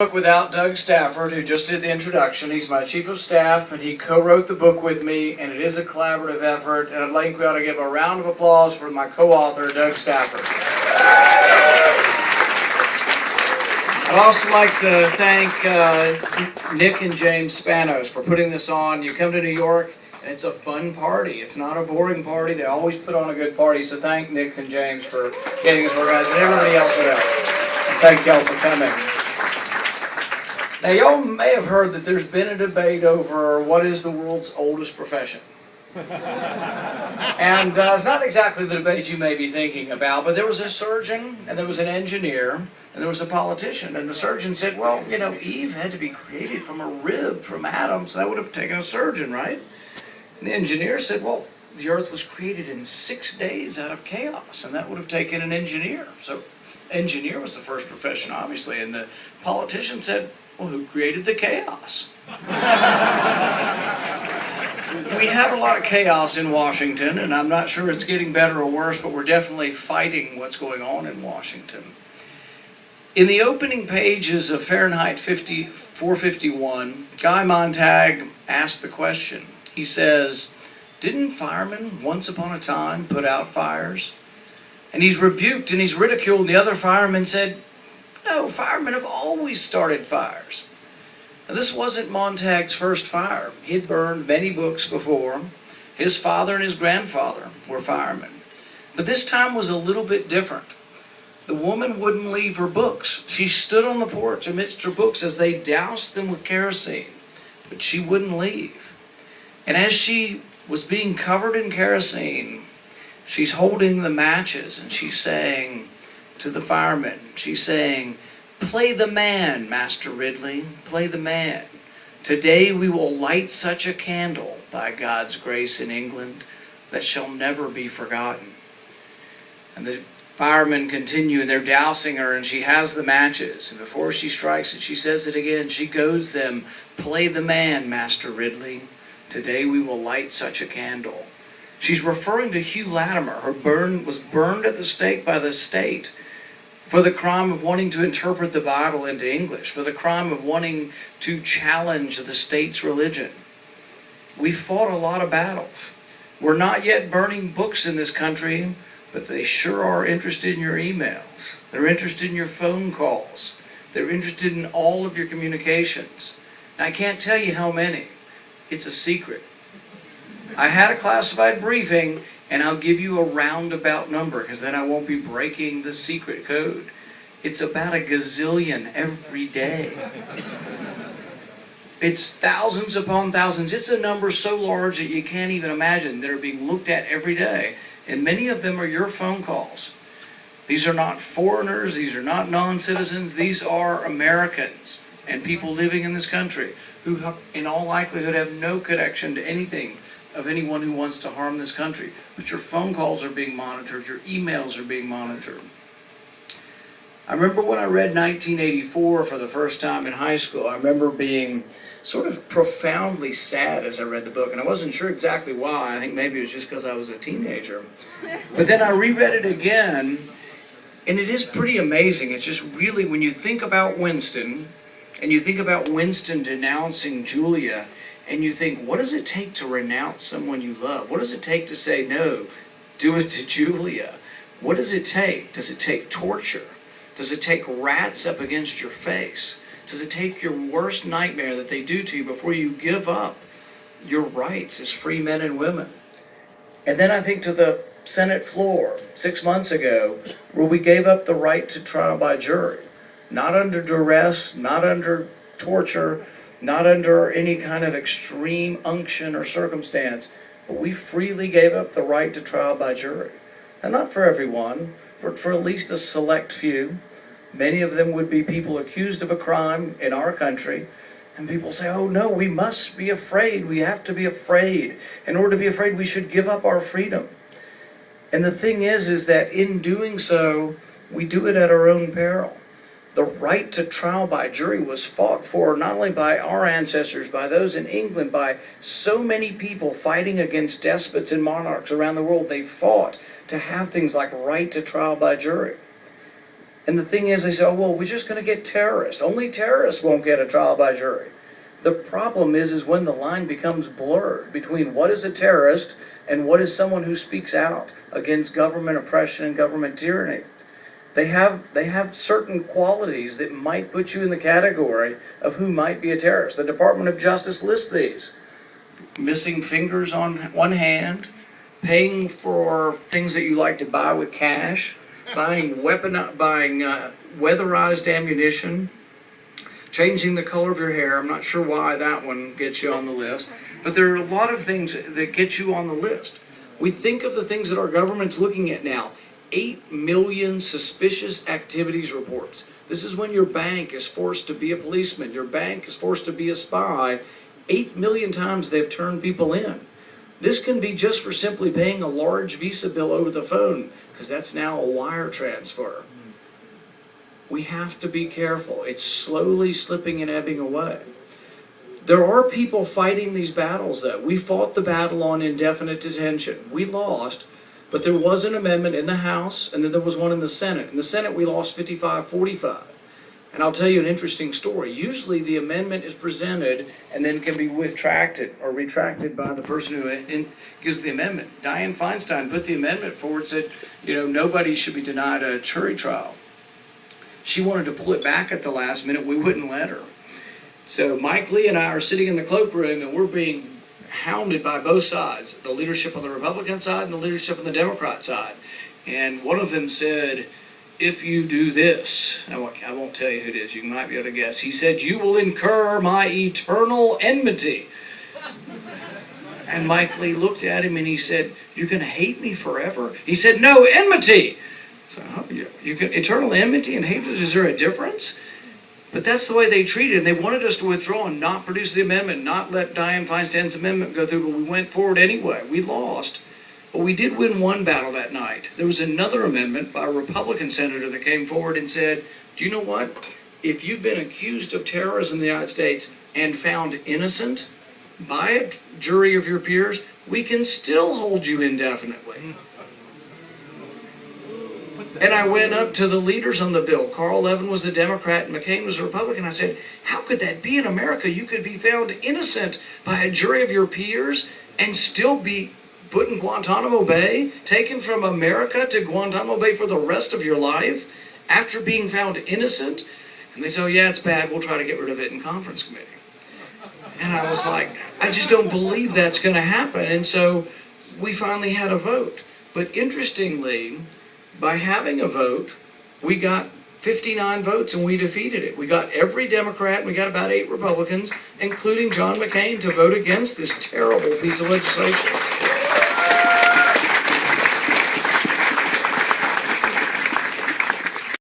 Book without Doug Stafford, who just did the introduction. He's my chief of staff, and he co-wrote the book with me, and it is a collaborative effort. And I'd like we ought to give a round of applause for my co-author, Doug Stafford. I'd also like to thank Nick and James Spanos for putting this on. You come to New York, and it's a fun party. It's not a boring party. They always put on a good party. So thank Nick and James for getting us organized, and everybody else who helped. And thank y'all for coming. Now, y'all may have heard that there's been a debate over what is the world's oldest profession. And it's not exactly the debate you may be thinking about, but there was a surgeon, and there was an engineer, and there was a politician. And the surgeon said, well, you know, Eve had to be created from a rib from Adam, so that would have taken a surgeon, right? And the engineer said, well, the earth was created in 6 days out of chaos, and that would have taken an engineer. So engineer was the first profession, obviously. And the politician said, well, who created the chaos? We have a lot of chaos in Washington, and I'm not sure it's getting better or worse, but we're definitely fighting what's going on in Washington. In the opening pages of Fahrenheit 451, Guy Montag asked the question. He says, didn't firemen once upon a time put out fires? And he's rebuked and he's ridiculed, and the other firemen said, no, firemen have always started fires. Now, this wasn't Montag's first fire. He'd burned many books before. His father and his grandfather were firemen. But this time was a little bit different. The woman wouldn't leave her books. She stood on the porch amidst her books as they doused them with kerosene, but she wouldn't leave. And as she was being covered in kerosene, she's holding the matches and she's saying to the firemen, she's saying, play the man, Master Ridley, play the man. Today we will light such a candle, by God's grace in England, that shall never be forgotten. And the firemen continue, and they're dousing her, and she has the matches. And before she strikes it, she says it again. She goads them, play the man, Master Ridley. Today we will light such a candle. She's referring to Hugh Latimer, who was burned at the stake by the state for the crime of wanting to interpret the Bible into English, for the crime of wanting to challenge the state's religion. We fought a lot of battles. We're not yet burning books in this country, but they sure are interested in your emails. They're interested in your phone calls. They're interested in all of your communications. Now, I can't tell you how many. It's a secret. I had a classified briefing, and I'll give you a roundabout number, because then I won't be breaking the secret code. It's about a gazillion every day. It's thousands upon thousands. It's a number so large that you can't even imagine that are being looked at every day. And many of them are your phone calls. These are not foreigners. These are not non-citizens. These are Americans and people living in this country who, in all likelihood, have no connection to anything of anyone who wants to harm this country. But your phone calls are being monitored. Your emails are being monitored. I remember when I read 1984 for the first time in high school, I remember being sort of profoundly sad as I read the book, and I wasn't sure exactly why. I think maybe it was just because I was a teenager. But then I reread it again, and it is pretty amazing. It's just really, when you think about Winston, and you think about Winston denouncing Julia, and you think, what does it take to renounce someone you love? What does it take to say, no, do it to Julia? What does it take? Does it take torture? Does it take rats up against your face? Does it take your worst nightmare that they do to you before you give up your rights as free men and women? And then I think to the Senate floor 6 months ago, where we gave up the right to trial by jury, not under duress, not under torture, not under any kind of extreme unction or circumstance, but we freely gave up the right to trial by jury. And not for everyone, but for at least a select few. Many of them would be people accused of a crime in our country, and people say, oh no, we must be afraid, we have to be afraid. In order to be afraid, we should give up our freedom. And the thing is that in doing so, we do it at our own peril. The right to trial by jury was fought for not only by our ancestors, by those in England, by so many people fighting against despots and monarchs around the world. They fought to have things like right to trial by jury. And the thing is, they say, oh, well, we're just going to get terrorists. Only terrorists won't get a trial by jury. The problem is when the line becomes blurred between what is a terrorist and what is someone who speaks out against government oppression and government tyranny. They have certain qualities that might put you in the category of who might be a terrorist. The Department of Justice lists these. Missing fingers on one hand, paying for things that you like to buy with cash, buying weatherized ammunition, changing the color of your hair. I'm not sure why that one gets you on the list, but there are a lot of things that get you on the list. We think of the things that our government's looking at now. 8 million suspicious activities reports. This is when your bank is forced to be a policeman, your bank is forced to be a spy. 8 million times they've turned people in. This can be just for simply paying a large Visa bill over the phone, because that's now a wire transfer. We have to be careful. It's slowly slipping and ebbing away. There are people fighting these battles, though. We fought the battle on indefinite detention. We lost, but there was an amendment in the House, and then there was one in the Senate. In the Senate, we lost 55-45. And I'll tell you an interesting story. Usually the amendment is presented and then can be retracted by the person who gives the amendment. Dianne Feinstein put the amendment forward, said, nobody should be denied a jury trial. She wanted to pull it back at the last minute. We wouldn't let her. So Mike Lee and I are sitting in the cloakroom, and we're being hounded by both sides, the leadership on the Republican side and the leadership on the Democrat side. And one of them said, if you do this, I won't tell you who it is, you might be able to guess. He said, you will incur my eternal enmity. And Mike Lee looked at him and he said, you're going to hate me forever? He said, no, enmity. So, you can, eternal enmity and hatred, is there a difference? But that's the way they treated it. And they wanted us to withdraw and not produce the amendment, not let Dianne Feinstein's amendment go through, but we went forward anyway. We lost. But we did win one battle that night. There was another amendment by a Republican senator that came forward and said, do you know what? If you've been accused of terrorism in the United States and found innocent by a jury of your peers, we can still hold you indefinitely. And I went up to the leaders on the bill. Carl Levin was a Democrat and McCain was a Republican. I said, how could that be in America? You could be found innocent by a jury of your peers and still be put in Guantanamo Bay, taken from America to Guantanamo Bay for the rest of your life after being found innocent? And they said, oh yeah, it's bad. We'll try to get rid of it in conference committee. And I was like, I just don't believe that's going to happen. And so we finally had a vote. But interestingly, by having a vote, we got 59 votes and we defeated it. We got every Democrat and we got about 8 Republicans, including John McCain, to vote against this terrible piece of legislation.